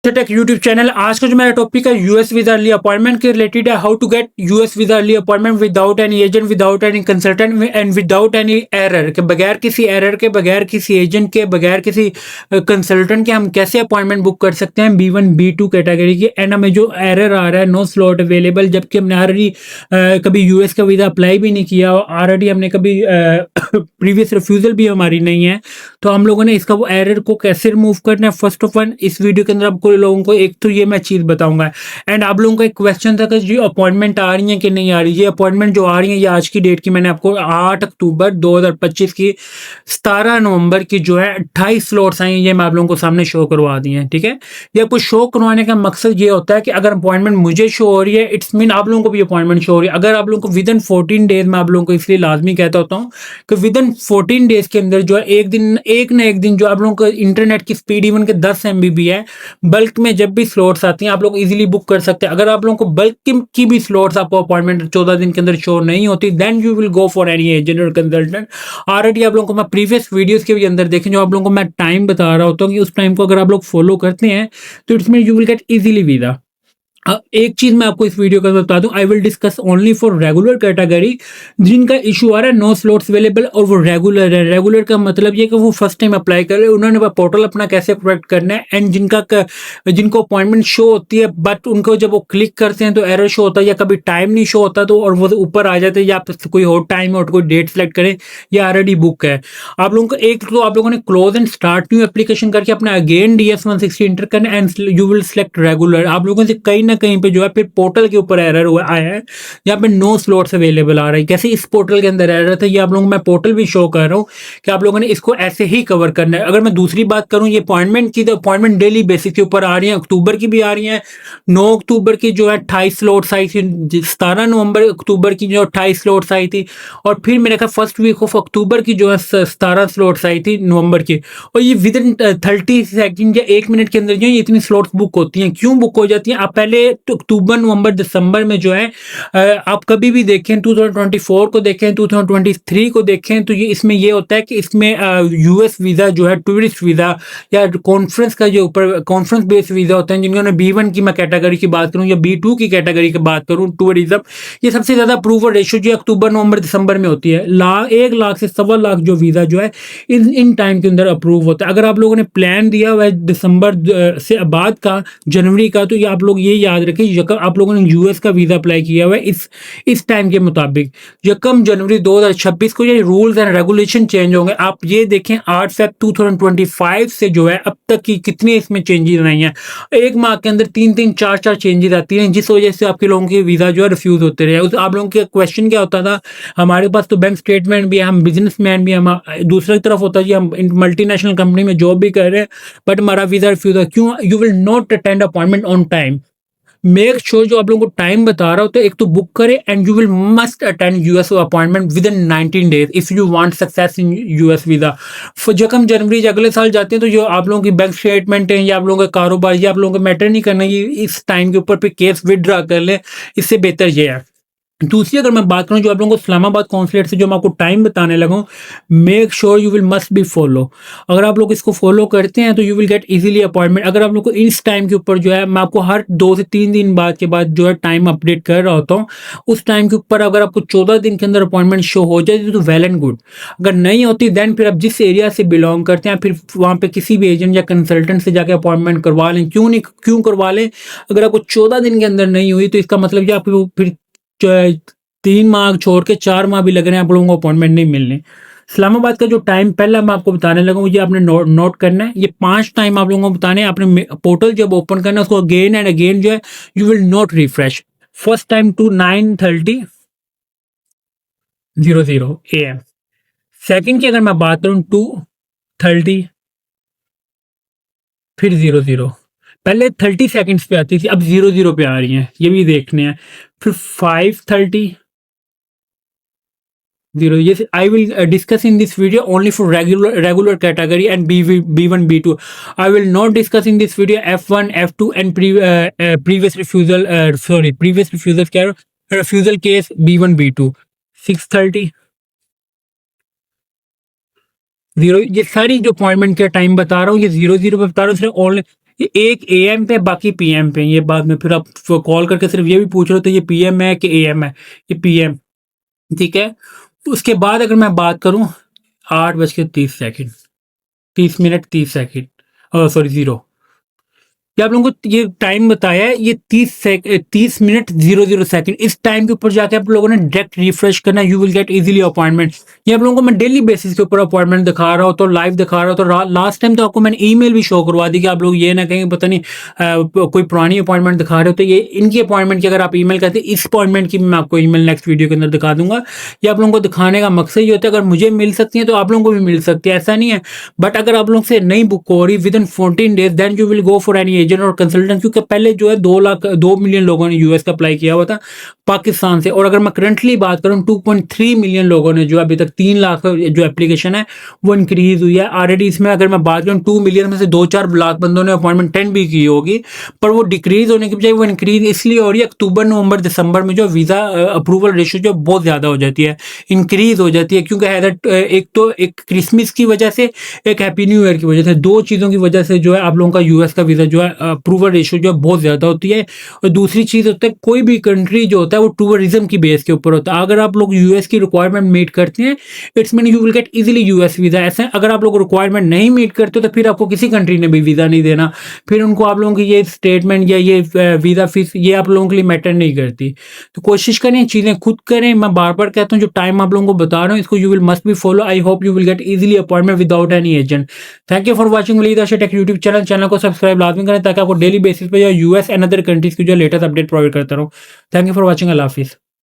Take YouTube channel. आज का जो मेरा टॉपिक है यूएस वीजा अर्ली अपॉइंटमेंट के रिलेटेड है। How to get US visa early appointment without any agent, without any consultant and without any error के, बगैर किसी एरर के, बगैर किसी एजेंट के, बगैर किसी कंसल्टेंट के हम कैसे अपॉइंटमेंट बुक कर सकते हैं B1 B2 कैटेगरी की। एंड हमें जो एरर आ रहा है नो स्लॉट अवेलेबल, जबकि हमने ऑलरेडी कभी यूएस का वीज़ा अप्लाई भी नहीं किया, ऑलरेडी हमने कभी प्रीवियस रिफ्यूज़ल भी हमारी नहीं है, तो हम लोगों ने इसका वो एरर को कैसे रिमूव करना है। फर्स्ट ऑफ ऑल इस वीडियो के अंदर आपको लोगों को एक तो ये मैं चीज़ बताऊंगा। एंड आप लोगों का एक क्वेश्चन था कि जी अपॉइंटमेंट आ रही है कि नहीं आ रही। ये अपॉइंटमेंट जो आ रही है ये आज की डेट की मैंने आपको 8 अक्टूबर 2025 की 17 नवंबर की जो है 28 स्लॉट्स आई हैं, ये मैं आप लोगों को सामने शो करवा दी हैं। ठीक है, ये आपको शो करवाने का मकसद ये होता है कि अगर अपॉइंटमेंट मुझे शो हो रही है, इट्स मीन आप लोगों को भी अपॉइंटमेंट शो हो रही है। अगर आप लोगों को विद इन 14 डेज, मैं आप लोगों को इसलिए लाजमी कहता होता हूँ कि विद इन 14 डेज के अंदर जो है एक ना एक दिन जो आप लोगों को इंटरनेट की स्पीड इवन के 10 MB है, बल्क में जब भी स्लॉट्स आती हैं आप लोग इजीली बुक कर सकते हैं। अगर आप लोगों को बल्क की भी स्लॉट्स आपको अपॉइंटमेंट 14 दिन के अंदर शो नहीं होती, then you will go for any agent और कंसल्टेंट। ऑलरेडी आप लोगों को मैं प्रीवियस वीडियोस के भी अंदर देखें, जो आप लोगों को मैं टाइम बता रहा होता हूँ कि उस टाइम को अगर आप लोग फॉलो करते हैं तो it's mean you will get easily visa. एक चीज मैं आपको इस वीडियो का बता दूं, I will discuss only for regular category जिनका इशू आ रहा है नो स्लॉट्स अवेलेबल और वो रेगुलर है। रेगुलर का मतलब ये कि वो फर्स्ट टाइम अप्लाई कर रहे हैं, उन्होंने पोर्टल अपना कैसे प्रोवाइड करना है। एंड जिनको अपॉइंटमेंट शो होती है बट उनको जब वो क्लिक करते हैं तो एरर शो होता है, या कभी टाइम नहीं शो होता तो और वो ऊपर आ जाते हैं, या कोई और टाइम और कोई डेट सेलेक्ट करें या ऑलरेडी बुक है। आप लोगों को एक तो आप लोगों ने close and start new application करके अपना अगेन DS-160 इंटर करना and you will select regular. आप लोगों से कहीं ना कहीं पे जो है फिर पोर्टल के ऊपर एरर हुआ आया है, यहाँ पे नो स्लॉट्स अवेलेबल आ रहा है। कैसे इस पोर्टल के अंदर एरर था, ये आप लोगों को मैं पोर्टल भी शो कर रहा हूँ कि आप लोगों ने इसको ऐसे ही कवर करना है। अगर मैं दूसरी बात करूँ ये अपॉइंटमेंट की, तो अपॉइंटमेंट डेली बेसिस के ऊपर आ रही है। अक्टूबर की भी आ रही है, 9 अक्टूबर की जो है 28 स्लॉट्स आई थी, 17 नवंबर अक्टूबर की जो 28 स्लॉट्स आई थी, और फिर मेरे ख्याल फर्स्ट वीक ऑफ अक्टूबर की जो है 17 स्लॉट्स आई थी नवंबर की। और ये विद इन 30 सेकंड या 1 मिनट के अंदर जो है इतनी स्लॉट्स बुक होती हैं। क्यों बुक हो जाती हैं? आप पहले तो अक्टूबर नवंबर दिसंबर में जो है आप कभी भी देखें 2024 को देखें, 2023 को देखें, तो ये इसमें ये होता है कि इसमें यूएस वीज़ा जो है टूरिस्ट वीज़ा या कॉन्फ्रेंस का जो ऊपर कॉन्फ्रेंस बेस्ड वीज़ा होते हैं, जिन्होंने B1 की मैं कैटेगरी की बात करूं या B2 की कैटेगरी की बात करूं टूरिज्म, ये सबसे ज़्यादा अप्रूवल रेशियो जो अक्टूबर नवंबर दिसंबर में होती है। 1 लाख से 1.25 लाख जो वीज़ा जो है इन टाइम के अंदर अप्रूव होता है। अगर आप लोगों ने प्लान दिया हुआ है दिसंबर से बाद का, जनवरी का, तो ये आप लोग ये याद रखें आप लोगों ने यूएस का वीज़ा अप्लाई किया हुआ है इस टाइम के मुताबिक 1 जनवरी 2026 को ये रूल्स एंड रेगुलेशन चेंज होंगे। आप ये देखें 8 फेब 2025 से जो है अब तक की कितनी इसमें चेंजेस आई हैं। एक माह के अंदर 3-3 4-4 चेंजेस आती हैं, जिस वजह से आपके लोगों के वीज़ा जो है रिफ्यूज़ होते रहे। उस आप लोगों के क्वेश्चन क्या होता था, हमारे पास तो बैंक स्टेटमेंट भी है, हम बिजनेसमैन भी हैं, हम दूसरी तरफ होता है जी हम मल्टीनेशनल कंपनी में जॉब भी कर रहे हैं बट हमारा वीज़ा रिफ्यूज़ है। क्यों? You will not attend appointment on time. Make sure जो आप लोगों को टाइम बता रहा हो तो एक तो बुक करें and you will must attend US appointment with in 19 days if you want success in US visa. जब हम जनवरी अगले साल जाते हैं तो जो आप लोगों की बैंक स्टेटमेंट है या आप लोगों का कारोबार या आप लोगों को मैटर नहीं करना, ये इस टाइम के ऊपर पे केस विदड्रा कर लें, इससे बेहतर ये है। दूसरी अगर मैं बात करूं जो आप लोगों को इस्लामाबाद कॉन्सुलेट से जो मैं आपको टाइम बताने लगा हूं, make sure you will must be follow. अगर आप लोग इसको फॉलो करते हैं तो you will get easily appointment. अगर आप लोग को इस टाइम के ऊपर जो है, मैं आपको हर 2 से 3 दिन बाद के बाद जो है टाइम अपडेट कर रहा होता हूँ, उस टाइम के ऊपर अगर आपको 14 दिन के अंदर अपॉइंटमेंट शो हो जाए तो वेल एंड गुड। अगर नहीं होती देन फिर आप जिस एरिया से बिलोंग करते हैं फिर वहाँ पे किसी भी एजेंट या कंसल्टेंट से जाके अपॉइंटमेंट करवा लें। क्यों करवा लें? अगर आपको 14 दिन के अंदर नहीं हुई तो इसका मतलब कि आपको फिर 3 माह छोड़ के 4 माह भी लग रहे हैं आप लोगों को अपॉइंटमेंट नहीं मिलने। इस्लामाबाद का जो टाइम पहला मैं आपको बताने लगा हूँ, ये आपने नोट करना है। ये 5 टाइम आप लोगों को बताने हैं। आपने पोर्टल जब ओपन करना है उसको अगेन एंड अगेन जो है you will not refresh. First time to 9:30 AM। Second की अगर मैं बात करूँ 2:30 फिर 00। पहले 30 सेकंड्स पे आती थी, अब 00 पे आ रही हैं, ये भी देखने हैं। फिर 5:30 0। Yes, I will discuss in this video only for regular category and B1 B2. I will not discuss in this video F1 F2 and previous refusal previous refusal क्या refusal case B1 B2। 6:30 0। ये सारी जो appointment का time बता रहा हूँ ये 00 पे बता रहा हूँ सिर्फ एक AM पे बाकी PM पे। ये बाद में फिर आप कॉल करके सिर्फ ये भी पूछ रहे हो तो ये PM है कि AM है, ये PM। ठीक है। उसके बाद अगर मैं बात करूं 8:30, 30 मिनट 30 सेकंड, सॉरी 0। ये आप लोगों को ये टाइम बताया है, ये 30 मिनट 00 सेकंड। इस टाइम के ऊपर जाके आप लोगों ने डायरेक्ट रिफ्रेश करना, you will get easily appointment. ये आप लोगों को मैं डेली बेसिस के ऊपर अपॉइंटमेंट दिखा रहा हूँ, तो लाइव दिखा रहा हूँ। तो लास्ट टाइम तो आपको मैंने ईमेल भी शो करवा दी कि आप लोग ये ना कहेंगे पता नहीं कोई पुरानी अपॉइंटमेंट दिखा रहे हो। तो ये इनकी अपॉइंटमेंट की अगर आप ईमेल करते हैं, इस अपॉइंटमेंट की मैं आपको ईमेल नेक्स्ट वीडियो के अंदर दिखा दूंगा। ये आप लोगों को दिखाने का मकसद ये होता है, अगर मुझे मिल सकती है तो आप लोगों को भी मिल सकती है, ऐसा नहीं है। बट अगर आप लोग से नहीं बुक हो रही within 14 days, then you will go for any agent और कंसल्टेंट। क्योंकि पहले जो है 2 मिलियन लोगों ने यूएस का अप्लाई किया हुआ था पाकिस्तान से, और अगर मैं करंटली बात करूं 2.3 मिलियन लोगों ने जो अभी तक 3 लाख जो एप्लीकेशन है वो इंक्रीज हुई है ऑलरेडी। इसमें अगर मैं बात करूं 2 मिलियन में से 2-4 लाख बंदों ने अपॉइंटमेंट अटेंड भी की होगी, पर वो डिक्रीज होने की बजाय वो इंक्रीज इसलिए हो रही है अक्टूबर नवंबर दिसंबर में जो वीज़ा अप्रूवल रेशियो जो बहुत ज़्यादा हो जाती है, इंक्रीज हो जाती है। क्योंकि एक तो एक क्रिसमस की वजह से, एक हैप्पी न्यू ईयर की वजह से, दो चीज़ों की वजह से जो है आप लोगों का यूएस का वीज़ा जो है अप्रूवल रेशियो जो है बहुत ज़्यादा होती है। और दूसरी चीज़ होता है कोई भी कंट्री जो होता है वो टूरिज्म की बेस के ऊपर होता है। अगर आप लोग यूएस की रिक्वायरमेंट मीट करते हैं, it's mean you will get easily US visa. ऐसा अगर आप लोग रिक्वायरमेंट नहीं मीट करते तो फिर आपको किसी कंट्री ने भी वीज़ा नहीं देना। फिर उनको आप लोगों की ये स्टेटमेंट या ये वीज़ा फीस ये आप लोगों के लिए मैटर नहीं करती। तो कोशिश करें चीज़ें खुद करें। मैं बार बार कहता हूँ जो टाइम आप लोगों को बता रहा हूँ इसको you will must be follow. I hope you will get easily appointment without any agent. Thank you for watching Waleed tech YouTube channel को सब्सक्राइब लाजमी करें ताकि आपको डेली बेसिस पे या यूएस एंड अदर कंट्रीज की जो लेटेस्ट अपडेट प्रोवाइड करता रहूँ। Thank you for watching. अल्लाह हाफिज़।